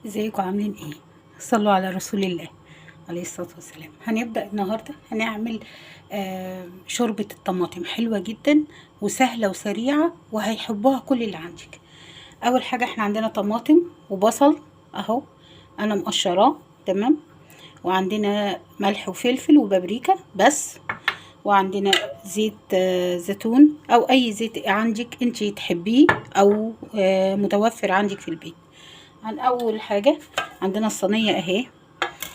ازيكم عاملين ايه؟ صلوا على رسول الله عليه الصلاة والسلام. هنبدأ النهاردة هنعمل شوربة الطماطم، حلوة جدا وسهلة وسريعة وهيحبوها كل اللي عندك. اول حاجة احنا عندنا طماطم وبصل اهو، انا مقشراه تمام، وعندنا ملح وفلفل وبابريكا بس، وعندنا زيت زيتون او اي زيت عندك انت تحبيه او متوفر عندك في البيت. عن اول حاجة عندنا الصينية اهي،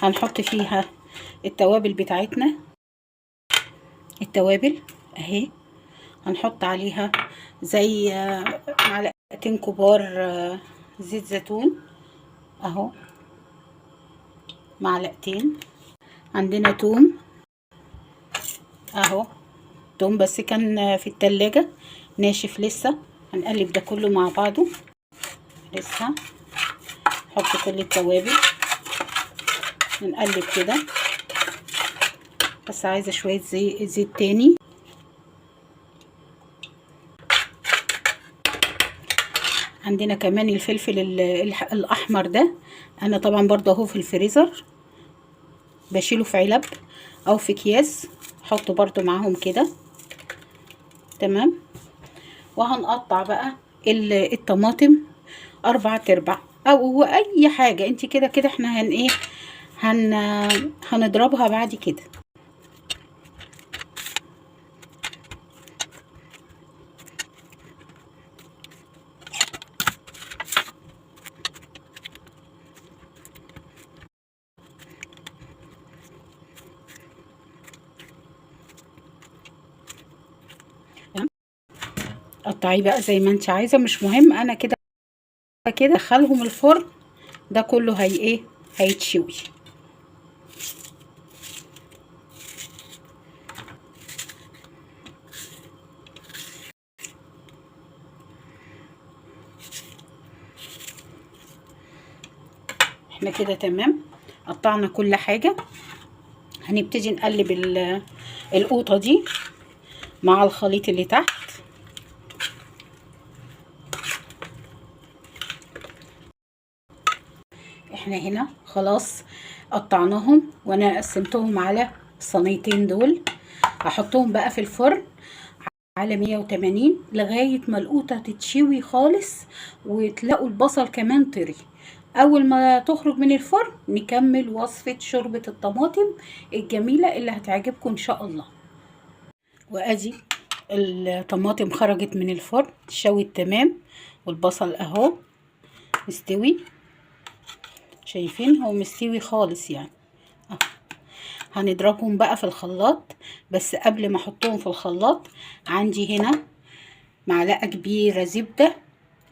هنحط فيها التوابل بتاعتنا. التوابل اهي هنحط عليها زي معلقتين كبار زيت زيتون اهو، معلقتين. عندنا توم اهو، توم بس كان في التلاجة ناشف لسه. هنقلب ده كله مع بعضه لسه. نحط كل التوابل نقلب كده، بس عايزة شوية زيت تاني. عندنا كمان الفلفل الأحمر ده، أنا طبعا برضه اهو في الفريزر بشيله في علب أو في أكياس، حطه برضه معاهم كده تمام. وهنقطع بقى الطماطم 4/4 أو أي حاجة انت كده كده. احنا ايه هنضربها بعد كده. قطعيه بقى زي ما انت عايزه، مش مهم. انا كده ادخلهم الفرن، ده كله ايه هيتشوي. احنا كده تمام، قطعنا كل حاجه. هنبتدي نقلب القوطه دي مع الخليط اللي تحت. احنا هنا خلاص قطعناهم، وانا قسمتهم على الصينيتين دول. هحطهم بقى في الفرن على 180 لغاية ما القوطة تتشوي خالص وتلاقوا البصل كمان طري. اول ما تخرج من الفرن نكمل وصفة شوربة الطماطم الجميلة اللي هتعجبكم ان شاء الله. وادي الطماطم خرجت من الفرن شوت تمام، والبصل اهو مستوي، شايفين هو مستوي خالص يعني. هنضربهم بقى في الخلاط، بس قبل ما احطهم في الخلاط عندي هنا معلقة كبيرة زبدة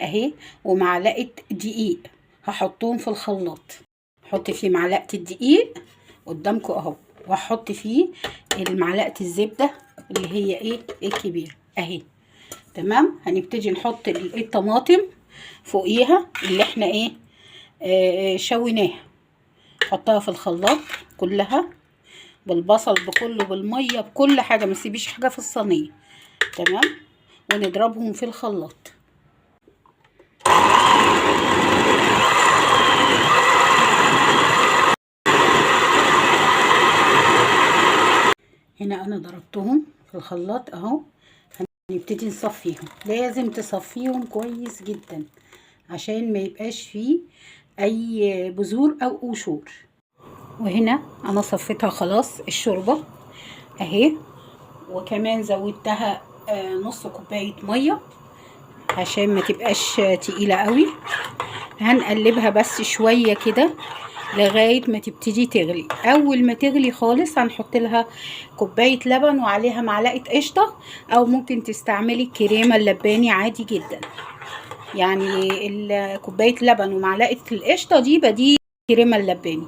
اهي ومعلقة دقيق، هحطهم في الخلاط. احط فيه معلقة الدقيق قدامكم اهو، وهحط فيه معلقة الزبدة اللي هي ايه الكبيرة اهي تمام. هنبتدي نحط الطماطم فوقيها اللي احنا ايه شويناها، نحطها في الخلاط كلها بالبصل بكله بالميه بكل حاجه، ما تسيبيش حاجه في الصينيه تمام. ونضربهم في الخلاط. هنا انا ضربتهم في الخلاط اهو. هنبتدي نصفيهم، لازم تصفيهم كويس جدا عشان ما يبقاش فيه اي بذور او قشور. وهنا انا صفيتها خلاص الشوربه اهي، وكمان زودتها نص كوبايه ميه عشان ما تبقاش تقيله قوي. هنقلبها بس شويه كده لغايه ما تبتدي تغلي. اول ما تغلي خالص هنحط لها كوبايه لبن وعليها معلقه قشطه، او ممكن تستعملي الكريمه اللباني عادي جدا. يعني كوبايه لبن ومعلقه القشطه دي بدي الكريمه اللباني.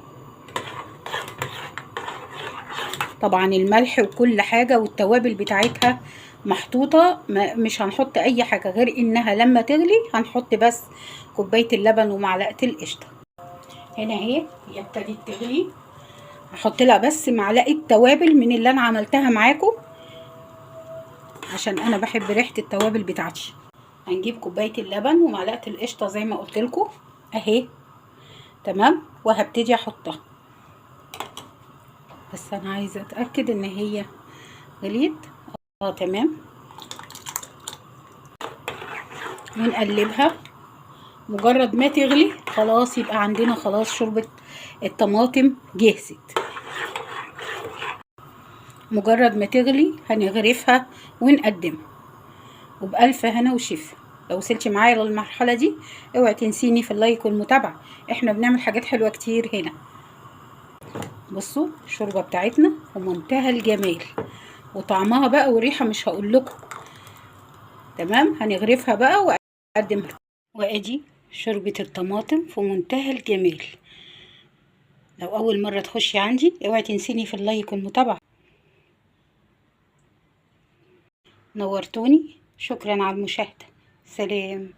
طبعا الملح وكل حاجه والتوابل بتاعتها محطوطه، مش هنحط اي حاجه غير انها لما تغلي هنحط بس كوبايه اللبن ومعلقه القشطه. هنا اهي هي ابتدت تغلي، هحط لها بس معلقه توابل من اللي انا عملتها معاكم عشان انا بحب ريحه التوابل بتاعتي. هنجيب كوبايه اللبن ومعلقه القشطه زي ما قلت لكم اهي تمام، وهبتدي احطها. بس انا عايزه اتاكد ان هي غليت. تمام، ونقلبها. مجرد ما تغلي خلاص يبقى عندنا خلاص شوربه الطماطم جهزت. مجرد ما تغلي هنغرفها ونقدمها، وبألف هنا وشفا. لو وصلتي معايا للمرحله دي اوعي تنسيني في اللايك والمتابعه، احنا بنعمل حاجات حلوه كتير هنا. بصوا الشوربه بتاعتنا في منتهى الجمال، وطعمها بقى وريحه مش هقول لكم. تمام، هنغرفها بقى واقدمها. وادي شوربه الطماطم في منتهى الجمال. لو اول مره تخشي عندي اوعي تنسيني في اللايك والمتابعه. نورتوني، شكرا على المشاهده، سلام.